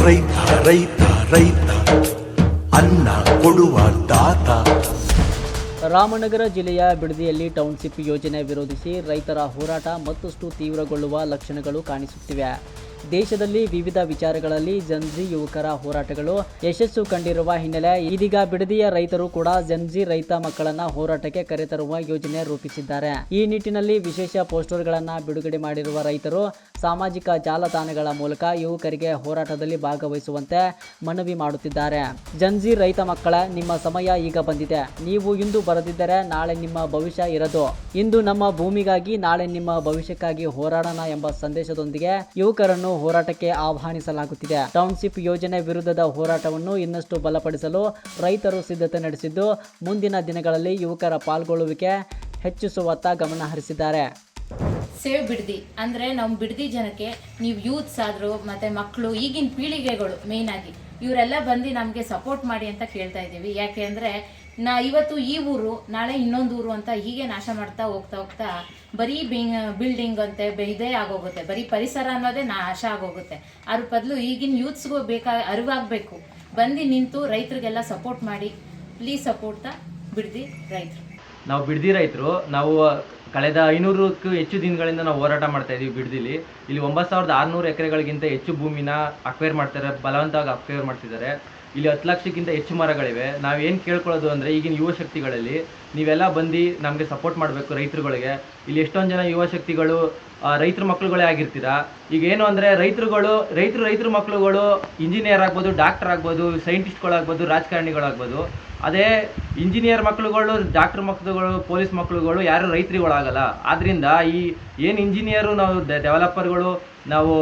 ರೈತ ರೈತ ರೈತ ಅನ್ನ ಕೊಡುವ ದಾತ. ರಾಮನಗರ ಜಿಲ್ಲೆಯ ಬಿಡದಿಯಲ್ಲಿ ಟೌನ್ಶಿಪ್ ಯೋಜನೆ ವಿರೋಧಿಸಿ ರೈತರ ಹೋರಾಟ ಮತ್ತಷ್ಟು ತೀವ್ರಗೊಳ್ಳುವ ಲಕ್ಷಣಗಳು ಕಾಣಿಸುತ್ತಿವೆ. ದೇಶದಲ್ಲಿ ವಿವಿಧ ವಿಚಾರಗಳಲ್ಲಿ ಜನ್ಜಿ ಯುವಕರ ಹೋರಾಟಗಳು ಯಶಸ್ಸು ಕಂಡಿರುವ ಹಿನ್ನೆಲೆ ಇದೀಗ ಬಿಡದಿಯ ರೈತರು ಕೂಡ ಜನ್ಜಿ ರೈತ ಮಕ್ಕಳನ್ನ ಹೋರಾಟಕ್ಕೆ ಕರೆತರುವ ಯೋಜನೆ ರೂಪಿಸಿದ್ದಾರೆ. ಈ ನಿಟ್ಟಿನಲ್ಲಿ ವಿಶೇಷ ಪೋಸ್ಟರ್ಗಳನ್ನು ಬಿಡುಗಡೆ ಮಾಡಿರುವ ರೈತರು ಸಾಮಾಜಿಕ ಜಾಲತಾಣಗಳ ಮೂಲಕ ಯುವಕರಿಗೆ ಹೋರಾಟದಲ್ಲಿ ಭಾಗವಹಿಸುವಂತೆ ಮನವಿ ಮಾಡುತ್ತಿದ್ದಾರೆ. ಜನ್ಜಿ ರೈತ ಮಕ್ಕಳ, ನಿಮ್ಮ ಸಮಯ ಈಗ ಬಂದಿದೆ. ನೀವು ಇಂದು ಬರದಿದ್ದರೆ ನಾಳೆ ನಿಮ್ಮ ಭವಿಷ್ಯ ಇರದು. ಇಂದು ನಮ್ಮ ಭೂಮಿಗಾಗಿ, ನಾಳೆ ನಿಮ್ಮ ಭವಿಷ್ಯಕ್ಕಾಗಿ ಹೋರಾಡೋಣ ಎಂಬ ಸಂದೇಶದೊಂದಿಗೆ ಯುವಕರನ್ನು ಹೋರಾಟಕ್ಕೆ ಆಹ್ವಾನಿಸಲಾಗುತ್ತಿದೆ. ಟೌನ್ಶಿಪ್ ಯೋಜನೆ ವಿರುದ್ಧದ ಹೋರಾಟವನ್ನು ಇನ್ನಷ್ಟು ಬಲಪಡಿಸಲು ರೈತರು ಸಿದ್ಧತೆ ನಡೆಸಿದ್ದು, ಮುಂದಿನ ದಿನಗಳಲ್ಲಿ ಯುವಕರ ಪಾಲ್ಗೊಳ್ಳುವಿಕೆ ಹೆಚ್ಚಿಸುವತ್ತ ಗಮನ ಹರಿಸಿದ್ದಾರೆ. ಸೇವ್ ಬಿಡದಿ ಅಂದರೆ ನಮ್ಮ ಬಿಡದಿ ಜನಕ್ಕೆ, ನೀವು ಯೂತ್ಸ್ ಆದರೂ ಮತ್ತು ಮಕ್ಕಳು, ಈಗಿನ ಪೀಳಿಗೆಗಳು ಮೇಯ್ನ್ ಆಗಿ ಇವರೆಲ್ಲ ಬಂದು ನಮಗೆ ಸಪೋರ್ಟ್ ಮಾಡಿ ಅಂತ ಕೇಳ್ತಾ ಇದ್ದೀವಿ. ಯಾಕೆ ಅಂದರೆ ಇವತ್ತು ಈ ಊರು, ನಾಳೆ ಇನ್ನೊಂದು ಊರು ಅಂತ ಹೀಗೆ ನಾಶ ಮಾಡ್ತಾ ಹೋಗ್ತಾ ಬರೀ ಬಿಲ್ಡಿಂಗ್ ಅಂತೆ ಇದೇ ಆಗೋಗುತ್ತೆ, ಬರೀ ಪರಿಸರ ಅನ್ನೋದೇ ನಾಶ ಆಗೋಗುತ್ತೆ. ಅದ್ರ ಬದಲು ಈಗಿನ ಯೂತ್ಸ್ಗೂ ಅರಿವಾಗಬೇಕು. ಬಂದು ನಿಂತು ರೈತರಿಗೆಲ್ಲ ಸಪೋರ್ಟ್ ಮಾಡಿ. ಪ್ಲೀಸ್ ಸಪೋರ್ಟ್ ದ ಬಿಡದಿ ರೈತರು. ನಾವು ಬಿಡದಿ ರೈತರು, ನಾವು ಕಳೆದ 500ಕ್ಕೂ ಹೆಚ್ಚು ದಿನಗಳಿಂದ ನಾವು ಹೋರಾಟ ಮಾಡ್ತಾ ಇದೀವಿ. ಬಿಡದಿಲಿ ಇಲ್ಲಿ 9600 ಎಕರೆಗಳಿಗಿಂತ ಹೆಚ್ಚು ಭೂಮಿನ ಅಕ್ವೈರ್ ಮಾಡ್ತಾರೆ, ಬಲವಂತವಾಗಿ ಅಕ್ವೈರ್ ಮಾಡ್ತಿದ್ದಾರೆ. ಇಲ್ಲಿ 10 ಲಕ್ಷಕ್ಕಿಂತ ಹೆಚ್ಚು ಮರಗಳಿವೆ. ನಾವೇನು ಕೇಳ್ಕೊಳ್ಳೋದು ಅಂದರೆ, ಈಗಿನ ಯುವ ಶಕ್ತಿಗಳಲ್ಲಿ ನೀವೆಲ್ಲ ಬಂದು ನಮಗೆ ಸಪೋರ್ಟ್ ಮಾಡಬೇಕು ರೈತರುಗಳಿಗೆ. ಇಲ್ಲಿ ಎಷ್ಟೊಂದು ಜನ ಯುವ ಶಕ್ತಿಗಳು ರೈತರ ಮಕ್ಕಳುಗಳೇ ಆಗಿರ್ತೀರಾ. ಈಗ ಏನು ಅಂದರೆ ರೈತರ ಮಕ್ಕಳುಗಳು ಇಂಜಿನಿಯರ್ ಆಗ್ಬೋದು, ಡಾಕ್ಟರ್ ಆಗ್ಬೋದು, ಸೈಂಟಿಸ್ಟ್ಗಳಾಗ್ಬೋದು, ರಾಜಕಾರಣಿಗಳಾಗ್ಬೋದು. ಅದೇ ಇಂಜಿನಿಯರ್ ಮಕ್ಕಳುಗಳು, ಡಾಕ್ಟರ್ ಮಕ್ಕಳುಗಳು, ಪೊಲೀಸ್ ಮಕ್ಕಳುಗಳು ಯಾರು ರೈತರುಗಳಾಗಲ್ಲ. ಆದ್ದರಿಂದ ಈ ಏನು ಇಂಜಿನಿಯರು, ನಾವು ಡೆವಲಪರ್ಗಳು, ನಾವು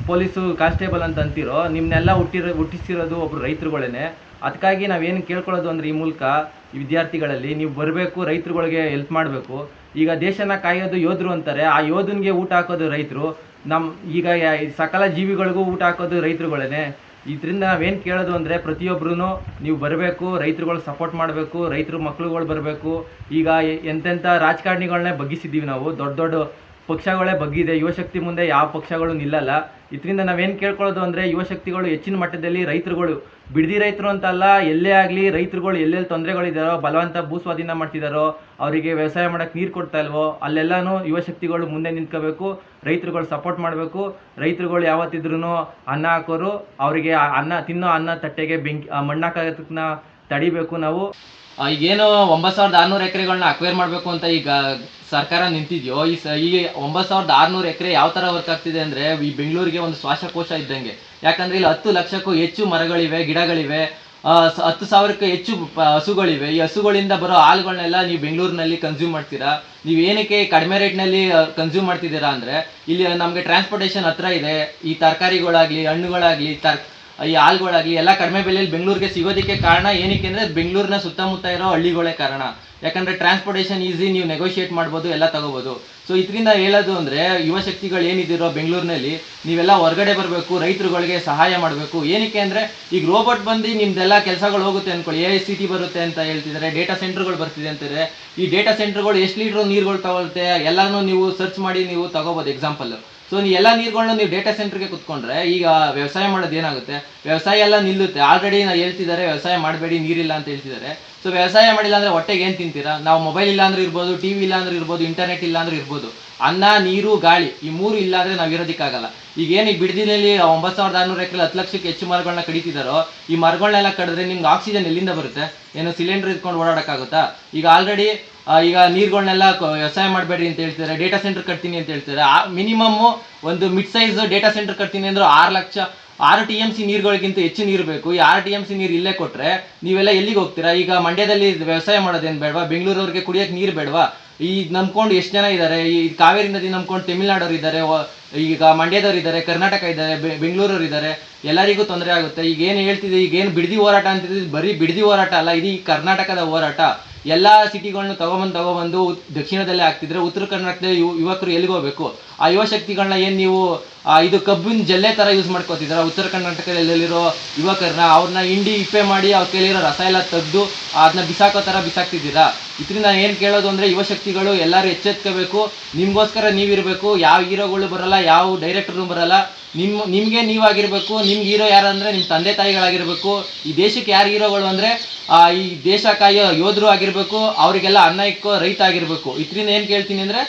ಪೊಲೀಸು ಕಾನ್ಸ್ಟೇಬಲ್ ಅಂತ ಅಂತೀರೋ, ನಿಮ್ಮನ್ನೆಲ್ಲ ಹುಟ್ಟಿಸಿರೋದು ಒಬ್ಬರು ರೈತರುಗಳೇ. ಅದಕ್ಕಾಗಿ ನಾವೇನು ಕೇಳ್ಕೊಳ್ಳೋದು ಅಂದರೆ, ಈ ಮೂಲಕ ಈ ವಿದ್ಯಾರ್ಥಿಗಳಲ್ಲಿ ನೀವು ಬರಬೇಕು, ರೈತರುಗಳಿಗೆ ಹೆಲ್ಪ್ ಮಾಡಬೇಕು. ಈಗ ದೇಶನ ಕಾಯೋದು ಯೋಧರು ಅಂತಾರೆ, ಆ ಯೋಧನಿಗೆ ಊಟ ಹಾಕೋದು ರೈತರು. ಈಗ ಸಕಲ ಜೀವಿಗಳಿಗೂ ಊಟ ಹಾಕೋದು ರೈತರುಗಳೇ. ಇದರಿಂದ ನಾವೇನು ಕೇಳೋದು ಅಂದರೆ, ಪ್ರತಿಯೊಬ್ಬರೂ ನೀವು ಬರಬೇಕು, ರೈತರುಗಳು ಸಪೋರ್ಟ್ ಮಾಡಬೇಕು, ರೈತರು ಮಕ್ಕಳುಗಳು ಬರಬೇಕು. ಈಗ ಎಂತೆಂಥ ರಾಜಕಾರಣಿಗಳನ್ನೇ ಬಗ್ಗಿಸಿದ್ದೀವಿ ನಾವು, ದೊಡ್ಡ ಪಕ್ಷಗಳೇ ಬಗ್ಗಿದೆ. ಯುವಶಕ್ತಿ ಮುಂದೆ ಯಾವ ಪಕ್ಷಗಳು ನಿಲ್ಲಲ್ಲ. ಇದರಿಂದ ನಾವೇನು ಕೇಳ್ಕೊಳ್ಳೋದು ಅಂದರೆ, ಯುವಶಕ್ತಿಗಳು ಹೆಚ್ಚಿನ ಮಟ್ಟದಲ್ಲಿ ರೈತರುಗಳು, ಬಿಡದಿ ರೈತರು ಅಂತಲ್ಲ, ಎಲ್ಲೇ ಆಗಲಿ ರೈತರುಗಳು ಎಲ್ಲೆಲ್ಲಿ ತೊಂದರೆಗಳಿದ್ದಾರೋ, ಬಲವಂತ ಭೂಸ್ವಾಧೀನ ಮಾಡ್ತಿದ್ದಾರೋ, ಅವರಿಗೆ ವ್ಯವಸಾಯ ಮಾಡೋಕ್ಕೆ ನೀರು ಕೊಡ್ತಾ ಇಲ್ವೋ, ಅಲ್ಲೆಲ್ಲನೂ ಯುವಶಕ್ತಿಗಳು ಮುಂದೆ ನಿಂತ್ಕೋಬೇಕು, ರೈತರುಗಳು ಸಪೋರ್ಟ್ ಮಾಡಬೇಕು. ರೈತರುಗಳು ಯಾವತ್ತಿದ್ರೂ ಅನ್ನ ಹಾಕೋರು, ಅವರಿಗೆ ತಿನ್ನೋ ಅನ್ನ ತಟ್ಟೆಗೆ ಮಣ್ಣಾಕೋದನ್ನ ತಡಿಬೇಕು ನಾವು. ಈಗೇನು 9600 ಎಕರೆಗಳನ್ನ ಅಕ್ವೈರ್ ಮಾಡಬೇಕು ಅಂತ ಈಗ ಸರ್ಕಾರ ನಿಂತಿದೆಯೋ, ಈ 9600 ಎಕರೆ ಯಾವ ಥರ ವರ್ಕ್ ಆಗ್ತಿದೆ ಅಂದರೆ, ಈ ಬೆಂಗಳೂರಿಗೆ ಒಂದು ಶ್ವಾಸಕೋಶ ಇದ್ದಂಗೆ. ಯಾಕಂದರೆ ಇಲ್ಲಿ 10 ಲಕ್ಷಕ್ಕೂ ಹೆಚ್ಚು ಮರಗಳಿವೆ, ಗಿಡಗಳಿವೆ, 10,000ಕ್ಕೂ ಹೆಚ್ಚು ಹಸುಗಳಿವೆ. ಈ ಹಸುಗಳಿಂದ ಬರೋ ಹಾಲುಗಳನ್ನೆಲ್ಲ ನೀವು ಬೆಂಗಳೂರಿನಲ್ಲಿ ಕನ್ಸ್ಯೂಮ್ ಮಾಡ್ತೀರಾ. ನೀವು ಏನಕ್ಕೆ ಕಡಿಮೆ ರೇಟ್ನಲ್ಲಿ ಕನ್ಸ್ಯೂಮ್ ಮಾಡ್ತಿದ್ದೀರಾ ಅಂದರೆ, ಇಲ್ಲಿ ನಮಗೆ ಟ್ರಾನ್ಸ್ಪೋರ್ಟೇಷನ್ ಹತ್ರ ಇದೆ. ಈ ತರಕಾರಿಗಳಾಗಲಿ, ಹಣ್ಣುಗಳಾಗಲಿ, ಈ ಹಾಲುಗಳಾಗಲಿ ಎಲ್ಲ ಕಡಿಮೆ ಬೆಲೆಯಲ್ಲಿ ಬೆಂಗಳೂರಿಗೆ ಸಿಗೋದಕ್ಕೆ ಕಾರಣ ಏನಕ್ಕೆ ಅಂದರೆ, ಬೆಂಗಳೂರಿನ ಸುತ್ತಮುತ್ತ ಇರೋ ಹಳ್ಳಿಗಳೇ ಕಾರಣ. ಯಾಕಂದರೆ ಟ್ರಾನ್ಸ್ಪೋರ್ಟೇಷನ್ ಈಸಿ, ನೀವು ನೆಗೋಷಿಯೇಟ್ ಮಾಡ್ಬೋದು, ಎಲ್ಲ ತಗೋಬೋದು. ಸೊ ಇದರಿಂದ ಹೇಳೋದು ಅಂದರೆ, ಯುವ ಶಕ್ತಿಗಳು ಏನಿದ್ದೀರೋ ಬೆಂಗಳೂರಿನಲ್ಲಿ, ನೀವೆಲ್ಲ ಹೊರಗಡೆ ಬರಬೇಕು, ರೈತರುಗಳಿಗೆ ಸಹಾಯ ಮಾಡಬೇಕು. ಏನಕ್ಕೆ ಅಂದರೆ, ಈಗ ರೋಬೋಟ್ ಬಂದು ನಿಮ್ದೆಲ್ಲ ಕೆಲಸಗಳು ಹೋಗುತ್ತೆ ಅಂದ್ಕೊಳ್ಳಿ, AICT ಬರುತ್ತೆ ಅಂತ ಹೇಳ್ತಿದ್ದಾರೆ, ಡೇಟಾ ಸೆಂಟರ್ಗಳು ಬರ್ತಿದೆ ಅಂತಿದ್ದಾರೆ. ಈ ಡೇಟಾ ಸೆಂಟರ್ಗಳು ಎಷ್ಟು ಲೀಟ್ರ್ ನೀರುಗಳು ತಗೊಳುತ್ತೆ ಎಲ್ಲನೂ ನೀವು ಸರ್ಚ್ ಮಾಡಿ ನೀವು ತಗೋಬೋದು. ಎಕ್ಸಾಂಪಲ್, ಸೊ ನೀವು ಎಲ್ಲ ನೀರುಗಳನ್ನ ನೀವು ಡೇಟಾ ಸೆಂಟರ್ಗೆ ಕುತ್ಕೊಂಡ್ರೆ, ಈಗ ವ್ಯವಸಾಯ ಮಾಡೋದು ಏನಾಗುತ್ತೆ, ವ್ಯವಸಾಯ ಎಲ್ಲ ನಿಲ್ಲುತ್ತೆ. ಆಲ್ರೆಡಿ ಹೇಳ್ತಿದ್ದಾರೆ ವ್ಯವಸಾಯ ಮಾಡಬೇಡಿ, ನೀರಿಲ್ಲ ಅಂತ ಹೇಳ್ತಿದ್ದಾರೆ. ಸೊ ವ್ಯವಸಾಯ ಮಾಡಿಲ್ಲ ಅಂದರೆ ಹೊಟ್ಟೆಗೆ ಏನು ತಿಂತೀರಾ? ನಾವು ಮೊಬೈಲ್ ಇಲ್ಲ ಅಂದ್ರೆ ಇರ್ಬೋದು, TV ಇಲ್ಲ ಅಂದ್ರೆ ಇರ್ಬೋದು, ಇಂಟರ್ನೆಟ್ ಇಲ್ಲ ಅಂದ್ರೆ ಇರ್ಬೋದು. ಅನ್ನ, ನೀರು, ಗಾಳಿ, ಈ 3 ಇಲ್ಲ ಅಂದರೆ ನಾವು ಇರೋದಕ್ಕಾಗಲ್ಲ. ಈಗೇನು ಈ ಬಿಡದಿನಲ್ಲಿ 9600 ಎಕರೆ 10 ಲಕ್ಷಕ್ಕೆ ಹೆಚ್ಚು ಮರಗಳನ್ನ ಕಡಿತಿದ್ದಾರೋ, ಈ ಮರಗಳನ್ನೆಲ್ಲ ಕಡಿದ್ರೆ ನಿಮ್ಗೆ ಆಕ್ಸಿಜನ್ ಎಲ್ಲಿಂದ ಬರುತ್ತೆ? ಏನು ಸಿಲಿಂಡರ್ ಇಟ್ಕೊಂಡು ಓಡಾಡೋಕ್ಕಾಗುತ್ತಾ? ಈಗ ಆಲ್ರೆಡಿ ಈಗ ನೀರುಗಳನ್ನೆಲ್ಲ ವ್ಯವಸಾಯ ಮಾಡಬೇಡಿ ಅಂತ ಹೇಳ್ತಿದ್ದಾರೆ, ಡೇಟಾ ಸೆಂಟರ್ ಕಟ್ತೀನಿ ಅಂತ ಹೇಳ್ತಾರೆ. ಮಿನಿಮಮ್ಮು ಒಂದು ಮಿಡ್ ಸೈಜ್ ಡೇಟಾ ಸೆಂಟರ್ ಕಟ್ತೀನಿ ಅಂದ್ರೆ 6 TMC ನೀರುಗಳಿಗಿಂತ ಹೆಚ್ಚು ನೀರು ಬೇಕು. ಈ 6 TMC ನೀರು ಇಲ್ಲೇ ಕೊಟ್ಟರೆ ನೀವೆಲ್ಲ ಎಲ್ಲಿಗೆ ಹೋಗ್ತೀರಾ? ಈಗ ಮಂಡ್ಯದಲ್ಲಿ ವ್ಯವಸಾಯ ಮಾಡೋದೇನು ಬೇಡವಾ? ಬೆಂಗಳೂರವ್ರಿಗೆ ಕುಡಿಯೋಕ್ಕೆ ನೀರು ಬೇಡವಾ? ಈ ನಂಬ್ಕೊಂಡು ಎಷ್ಟು ಜನ ಇದ್ದಾರೆ, ಈ ಕಾವೇರಿ ನದಿ ನಂಬ್ಕೊಂಡು ತಮಿಳ್ನಾಡವ್ರು ಇದ್ದಾರೆ, ಈಗ ಮಂಡ್ಯದವ್ರು ಇದ್ದಾರೆ, ಕರ್ನಾಟಕ ಇದ್ದಾರೆ, ಬೆಂಗಳೂರವ್ರು ಇದ್ದಾರೆ. ಎಲ್ಲರಿಗೂ ತೊಂದರೆ ಆಗುತ್ತೆ. ಈಗ ಏನು ಹೇಳ್ತಿದೆ, ಈಗೇನು ಬಿಡದಿ ಹೋರಾಟ ಅಂತಿದ್ದು, ಬರೀ ಬಿಡದಿ ಹೋರಾಟ ಅಲ್ಲ, ಇದು ಈ ಕರ್ನಾಟಕದ ಹೋರಾಟ. ಎಲ್ಲ ಸಿಟಿಗಳನ್ನ ತಗೊಬಂದು ದಕ್ಷಿಣದಲ್ಲೇ ಆಗ್ತಿದ್ರೆ ಉತ್ತರ ಕರ್ನಾಟಕದ ಯುವಕರು ಎಲ್ಲಿಗೆ ಹೋಗ್ಬೇಕು? ಆ ಯುವ ಶಕ್ತಿಗಳನ್ನ ಏನು ನೀವು ಇದು ಕಬ್ಬಿನ ಜಲ್ಲೆ ಥರ ಯೂಸ್ ಮಾಡ್ಕೋತಿದ್ದೀರಾ? ಉತ್ತರ ಕರ್ನಾಟಕದಲ್ಲಿರೋ ಯುವಕರನ್ನ ಅವ್ರನ್ನ ಹಿಂಡಿ ಇಪ್ಪೆ ಮಾಡಿ ಅವ್ರ ಕೈಲಿರೋ ರಸ ಎಲ್ಲ ತೆಗೆದು ಅದನ್ನ ಬಿಸಾಕೋ ಥರ ಬಿಸಾಕ್ತಿದ್ದೀರಾ? ಇದರಿಂದ ಏನು ಕೇಳೋದು ಅಂದರೆ, ಯುವ ಶಕ್ತಿಗಳು ಎಲ್ಲರೂ ಎಚ್ಚೆತ್ಕೋಬೇಕು. ನಿಮಗೋಸ್ಕರ ನೀವಿರಬೇಕು. ಯಾವ ಹೀರೋಗಳು ಬರಲ್ಲ, ಯಾವ ಡೈರೆಕ್ಟರ್ನು ಬರಲ್ಲ. ನಿಮಗೆ ನೀವಾಗಿರಬೇಕು. ನಿಮ್ಗೆ ಹೀರೋ ಯಾರು ಅಂದರೆ ನಿಮ್ಮ ತಂದೆ ತಾಯಿಗಳಾಗಿರಬೇಕು. ಈ ದೇಶಕ್ಕೆ ಯಾರು ಹೀರೋಗಳು ಅಂದರೆ ಈ ದೇಶ ಕಾಯೋ ಯೋಧರು ಆಗಿರಬೇಕು. ಅವರಿಗೆಲ್ಲ ಅನ್ನ ಇಕ್ಕೋ ರೈತ ಆಗಿರಬೇಕು. ಇದರಿಂದ ಏನು ಕೇಳ್ತೀನಿ ಅಂದರೆ,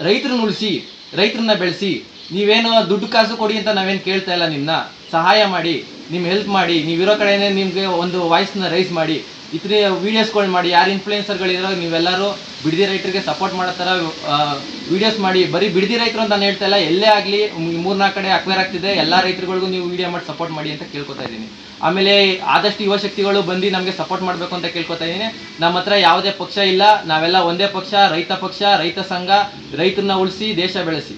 ರೈತರನ್ನ ಉಳಿಸಿ, ರೈತರನ್ನ ಬೆಳೆಸಿ. ನೀವೇನು ದುಡ್ಡು ಕಾಸು ಕೊಡಿ ಅಂತ ನಾವೇನು ಕೇಳ್ತಾ ಇಲ್ಲ. ನಿಮ್ಮನ್ನ ಸಹಾಯ ಮಾಡಿ, ನಿಮ್ಮ ಹೆಲ್ಪ್ ಮಾಡಿ, ನೀವಿರೋ ಕಡೆನೇ ನಿಮಗೆ ಒಂದು ವಾಯ್ಸ್ನ ರೈಸ್ ಮಾಡಿ, ಇತರ ವೀಡಿಯೋಸ್ಗಳು ಮಾಡಿ. ಯಾರು ಇನ್ಫ್ಲೂಯೆನ್ಸರ್ಗಳಿರೋ ನೀವೆಲ್ಲರೂ ಬಿಡದಿ ರೈತರಿಗೆ ಸಪೋರ್ಟ್ ಮಾಡೋ ಥರ ವೀಡಿಯೋಸ್ ಮಾಡಿ. ಬರೀ ಬಿಡದಿ ರೈತರು ಅಂತ ನಾನು ಹೇಳ್ತಾ ಇಲ್ಲ, ಎಲ್ಲೇ ಆಗಲಿ 3-4 ಕಡೆ ಅಕ್ವೈರ್ ಆಗ್ತಿದೆ, ಎಲ್ಲ ರೈತರುಗಳಿಗೂ ನೀವು ವೀಡಿಯೋ ಮಾಡಿ ಸಪೋರ್ಟ್ ಮಾಡಿ ಅಂತ ಕೇಳ್ಕೊತಾ ಇದ್ದೀನಿ. ಆಮೇಲೆ ಆದಷ್ಟು ಯುವ ಶಕ್ತಿಗಳು ಬಂದು ನಮಗೆ ಸಪೋರ್ಟ್ ಮಾಡಬೇಕು ಅಂತ ಕೇಳ್ಕೊತಾ ಇದ್ದೀನಿ. ನಮ್ಮ ಹತ್ರ ಯಾವುದೇ ಪಕ್ಷ ಇಲ್ಲ, ನಾವೆಲ್ಲ ಒಂದೇ ಪಕ್ಷ, ರೈತ ಸಂಘ. ರೈತರನ್ನ ಉಳಿಸಿ, ದೇಶ ಬೆಳೆಸಿ.